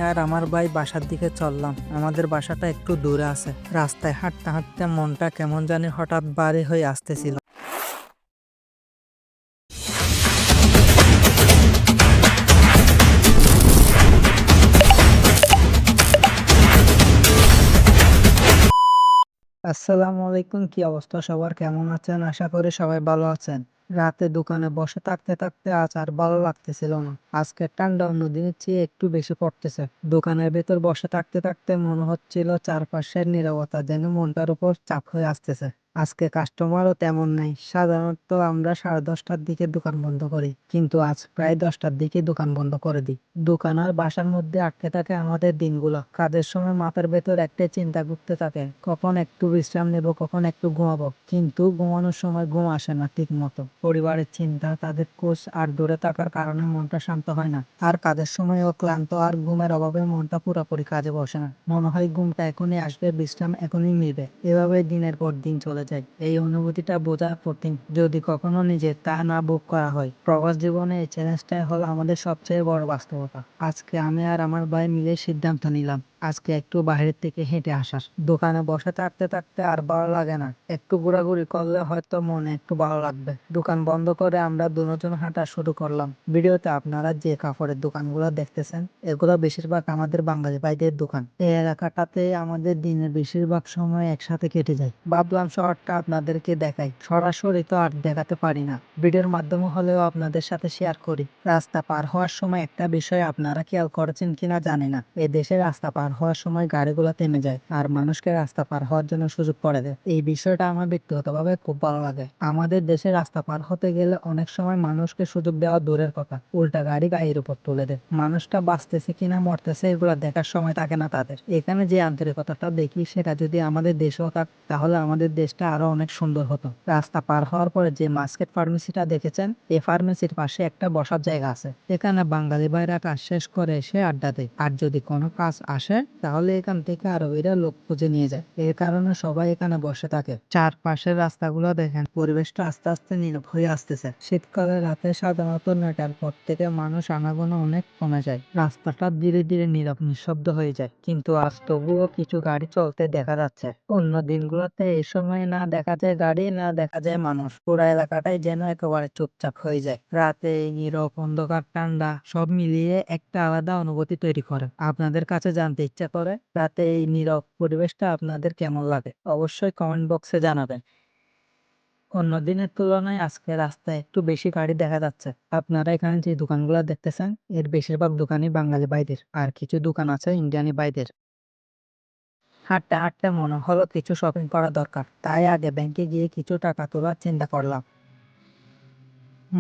আর আমার ভাই বাসার দিকে চললাম। আমাদের বাসাটা একটু দূরে আছে। রাস্তায় হাঁটতে হাঁটতে মনটা কেমন জানি হঠাৎ ভারী হয়ে আসতেছিল। আসসালামু আলাইকুম, কি অবস্থা সবার, কেমন আছেন? আশা করি সবাই ভালো আছেন। রাতে দোকানে বসে থাকতে থাকতে আজ আর ভালো লাগতেছিল না। আজকে ঠান্ডা অন্য দিনের চেয়ে একটু বেশি পড়তেছে। দোকানের ভেতর বসে থাকতে থাকতে মনে হচ্ছিল চারপাশের নীরবতা যেন মনটার উপর চাপ হয়ে আসতেছে। আজকে কাস্টমারও তেমন নেই। সাধারণত আমরা 10:30টার দিকে দোকান বন্ধ করি, কিন্তু আজ প্রায় 10টার দিকে দোকান বন্ধ করে দিই। দোকান আর বাসার মধ্যে আটকে থাকে আমাদের দিনগুলো। কাজের সময় মাথার ভেতর একটা চিন্তা ঘুরতে থাকে, কখন একটু বিশ্রাম নেব, কখন একটু ঘুমাবো। কিন্তু ঘুমানোর সময় ঘুম আসে না ঠিক মতো। পরিবারের চিন্তা, তাদের খোঁজ আর দূরে থাকার কারণে মনটা শান্ত হয় না। আর কাজের সময়ও ক্লান্ত, আর ঘুমের অভাবে মনটা পুরোপুরি কাজে বসে না। মনে হয় ঘুমটা এখনই আসবে, বিশ্রাম এখনই মিলবে। এভাবে দিনের পর দিন চলে যায়। এই অনুভূতিটা বোঝা কঠিন যদি কখনো নিজে তা না ভোগ করা হয়। প্রবাস জীবনে এই চ্যালেঞ্জটাই হলো আমাদের সবচেয়ে বড় বাস্তবতা। আজকে আমি আর আমার ভাই মিলে সিদ্ধান্ত নিলাম আজকে একটু বাইরের থেকে হেঁটে আসার। দোকানে বসে থাকতে থাকতে আর ভালো লাগে না। একটু ঘোরাঘুরি করলে হয়তো মনে একটু ভালো লাগবে। দোকান বন্ধ করে আমরা দুজন হাঁটা শুরু করলাম। ভিডিওতে আপনারা যে কাপড়ের দোকানগুলো দেখতেছেন, এগুলো বেশিরভাগ আমাদের বাঙালি ভাইদের দোকান। এই এলাকাটাতে আমাদের দিনের বেশিরভাগ সময় একসাথে কেটে যায়। ভাবলাম শহরটা আপনাদেরকে দেখাই, সরাসরি তো আর দেখাতে পারি না, ভিডিওর মাধ্যমে হলেও আপনাদের সাথে শেয়ার করি। রাস্তা পার হওয়ার সময় একটা বিষয় আপনারা খেয়াল করেছেন কিনা জানি না, এ দেশে রাস্তা পার হওয়ার সময় গাড়িগুলো থেমে যায় আর মানুষকে রাস্তা পার হওয়ার জন্য সুযোগ করে দেয়। এই বিষয়টা আমার ব্যক্তিগতভাবে খুব ভালো লাগে। আমাদের দেশে রাস্তা পার হতে গেলে অনেক সময় মানুষকে সুযোগ দেওয়া দূরের কথা, উল্টা গাড়ি গায়ের উপর তুলে দেয়। মানুষটা বাঁচতেছে কিনা মরতেছে এগুলো দেখার সময় থাকে না তাদের। এখানে যে আন্তরিকতাটা দেখি, সেটা যদি আমাদের দেশেও থাক তাহলে আমাদের দেশটা আরো অনেক সুন্দর হতো। রাস্তা পার হওয়ার পরে যে মার্কেট ফার্মেসিটা দেখেছেন, এই ফার্মেসির পাশে একটা বসার জায়গা আছে। এখানে বাঙালি ভাইরা কাজ শেষ করে এসে আড্ডা দেয়, আর যদি কোনো কাজ আসে তাহলে এখান থেকে আরো এরা লোক খুঁজে নিয়ে যায়। এই কারণে সবাই এখানে বসে থাকে। চারপাশের রাস্তাগুলো দেখেন, পরিবেশটা আস্তে আস্তে নীরব হয়ে আসতেছে। শীতকালে রাতে সাধারণত 9টার পর থেকে মানুষ আনাগোনা অনেক কমে যায়। রাস্তাটা ধীরে ধীরে নীরব নিঃশব্দ হয়ে যায়, কিন্তু আজ তবুও কিছু গাড়ি চলতে দেখা যাচ্ছে। অন্য দিনগুলোতে এই সময় না দেখা যায় গাড়ি, না দেখা যায় মানুষ। পুরো এলাকাটাই যেন একেবারে চুপচাপ হয়ে যায়। রাতে এই নীরব, অন্ধকার, ঠান্ডা সব মিলিয়ে একটা আলাদা অনুভূতি তৈরি করে। আপনাদের কাছে জানতে ইচ্ছা করে রাতে এই নীরব পরিবেশটা আপনাদের কেমন লাগে, অবশ্যই কমেন্ট বক্সে জানাবেন। অন্য দিনের তুলনায় আজকে রাস্তায় একটু বেশি গাড়ি দেখা যাচ্ছে। আপনারা এখানে যে দোকানগুলো দেখতেছেন, এর বেশিরভাগ দোকানই বাঙালি ভাইদের, আর কিছু দোকান আছে ইন্ডিয়ানি ভাইদের। হাঁটতে হাঁটতে মনে হলো কিছু শপিং করা দরকার, তাই আগে ব্যাংকে গিয়ে কিছু টাকা তোলার চিন্তা করলাম।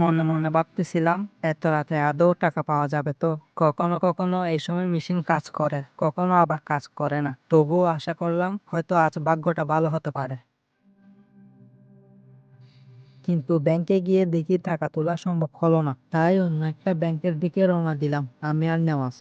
মনে মনে ভাবতেছিলাম, এত রাতে আদৌ টাকা পাওয়া যাবে তো? কখনো কখনো এই সময় মেশিন কাজ করে, কখনো আবার কাজ করে না। তবুও আশা করলাম হয়তো আজ ভাগ্যটা ভালো হতে পারে। কিন্তু ব্যাংকে গিয়ে দেখি টাকা তোলা সম্ভব হলো না। তাই অন্য একটা ব্যাংকের দিকে রওনা দিলাম আমি আর নেওয়াজ।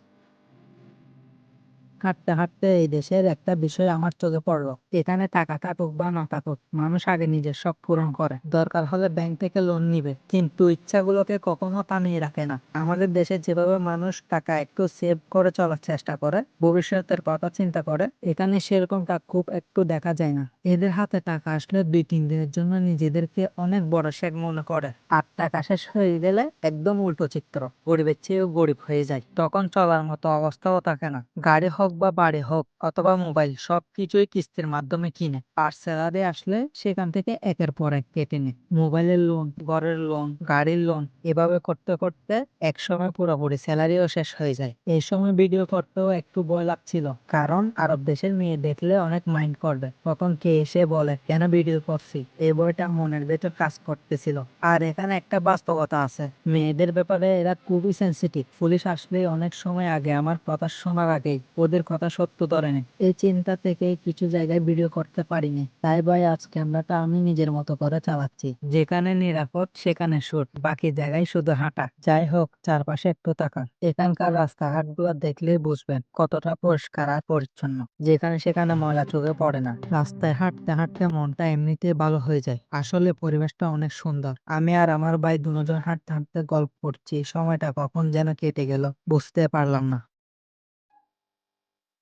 হাঁটতে হাঁটতে এই দেশের একটা বিষয় আমার চোখে পড়লো। এখানে টাকা থাকুক বা না থাকুক, মানুষ আগে নিজের শখ পূরণ করে। দরকার হলে ব্যাংক থেকে লোন নিবে, কিন্তু ইচ্ছাগুলোকে কখনো থামিয়ে রাখে না। আমাদের দেশে যেভাবে মানুষ টাকা একটু সেভ করে চলার চেষ্টা করে, ভবিষ্যতের কথা চিন্তা করে, এখানে সেরকমটা খুব একটু দেখা যায় না। এদের হাতে টাকা আসলে 2-3 দিনের জন্য নিজেদেরকে অনেক বড় শেখ মনে করে, আর টাকা শেষ হয়ে গেলে একদম উল্টো চিত্র, গরিবের চেয়েও গরিব হয়ে যায়। তখন চলার মতো অবস্থাও থাকে না। গাড়ি হোক বা বাড়ি হোক অথবা মোবাইল, সবকিছুই কিস্তির মাধ্যমে কিনে, আর স্যালারি আসলে সেখান থেকে একের পর এক কেটে নেয়। মোবাইলের লোন, ঘরের লোন, গাড়ির লোন, এভাবে করতে করতে একসময় পুরোপুরি স্যালারিও শেষ হয়ে যায়। এই সময় ভিডিও করতেও একটু ভয় লাগছিল, কারণ আরব দেশের মেয়ে দেখলে অনেক মাইন্ড করবে, কখন কে এসে বলে কেন ভিডিও করছি, এই ভয়টা মনের ভেতর কাজ করতেছিল। আর এখানে একটা বাস্তবতা আছে, মেয়েদের ব্যাপারে এরা খুবই সেনসিটিভ। পুলিশ আসলে অনেক সময় আগে আমার কথা শোনার আগেই ওদের কথা সত্য ধরে নেয়। এই চিন্তা থেকে কিছু জায়গায় ভিডিও করতে পারিনি, তাই ভাই আজ ক্যামেরাটা আমি নিজের মতো করে চালাচ্ছি। যেখানে নিরাপদ সেখানে শুট, বাকি জায়গায় শুধু হাঁটা। যাই হোক, চারপাশে একটু তাকান, এখানকার রাস্তাঘাট গুলো দেখলেই বুঝবেন কতটা পরিষ্কার আর পরিচ্ছন্ন। যেখানে সেখানে ময়লা চোখে পড়ে না। রাস্তায় হাঁটতে হাঁটতে মনটা এমনিতেই ভালো হয়ে যায়। আসলে পরিবেশটা অনেক সুন্দর। আমি আর আমার ভাই দুজন হাঁটতে হাঁটতে গল্প করছি, সময়টা কখন যেন কেটে গেল বুঝতে পারলাম না।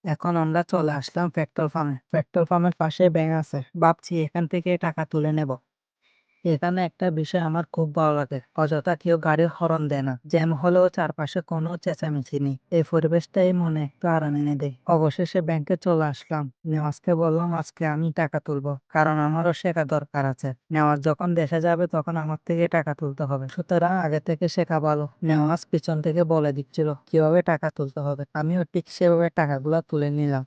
এখন আমরা চলে আসলাম পেট্রোল পাম্পে। পেট্রোল পাম্পের পাশে ব্যাংক আছে। ভাবছি এখান থেকে টাকা তুলে নেব। এখানে একটা বিষয় আমার খুব ভালো লাগে, অযথা কেউ গাড়ির হরন দেয় না, জ্যাম হলেও চারপাশে কোনো চেঁচামেচি নেই। এই পরিবেশটাই মনে একটু আরাম এনে দেয়। অবশেষে ব্যাংকে চলে আসলাম। নেওয়াজকে বললাম আজকে আমি টাকা তুলবো, কারণ আমারও শেখা দরকার আছে। নেওয়াজ যখন দেশে যাবে তখন আমার থেকে টাকা তুলতে হবে, সুতরাং আগে থেকে শেখা ভালো। নেওয়াজ পিছন থেকে বলে দিচ্ছিল কিভাবে টাকা তুলতে হবে, আমিও ঠিক সেভাবে টাকাগুলো তুলে নিলাম।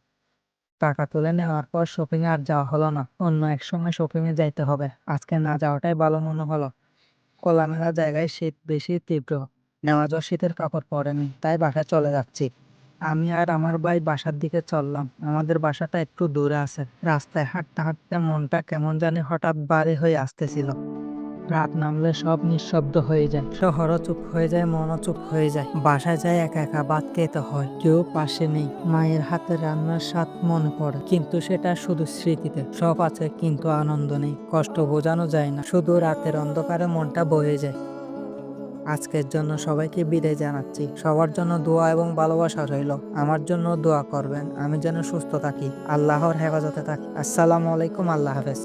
টাকা তুলে নেওয়ার পর শপিং আর যাওয়া হলো না, অন্য এক সময় শপিং এ যাইতে হবে, আজকে না যাওয়াটাই ভালো মনে হলো। খোলামেলা জায়গায় শীত বেশি তীব্র। নেওয়াজও শীতের কাপড় পরেনি, তাই বাসায় চলে যাচ্ছি। আমি আর আমার ভাই বাসার দিকে চললাম। আমাদের বাসাটা একটু দূরে আছে। রাস্তায় হাঁটতে হাঁটতে মনটা কেমন জানি হঠাৎ ভারী হয়ে আসতেছিল। রাত নামলে সব নিঃশব্দ হয়ে যায়, শহরও চুপ হয়ে যায়, মনও চুপ হয়ে যায়। বাসায় যায় একা একা ভাত খেতে হয়, কেউ পাশে নেই। মায়ের হাতের রান্নার স্বাদ মনে পড়ে, কিন্তু সেটা শুধু স্মৃতিতে। সব আছে কিন্তু আনন্দ নেই, কষ্ট বোঝানো যায় না, শুধু রাতের অন্ধকারে মনটা বয়ে যায়। আজকের জন্য সবাইকে বিদায় জানাচ্ছি। সবার জন্য দোয়া এবং ভালোবাসা রইল। আমার জন্য দোয়া করবেন, আমি যেন সুস্থ থাকি, আল্লাহর হেফাজতে থাকি। আসসালামু আলাইকুম, আল্লাহ হাফেজ।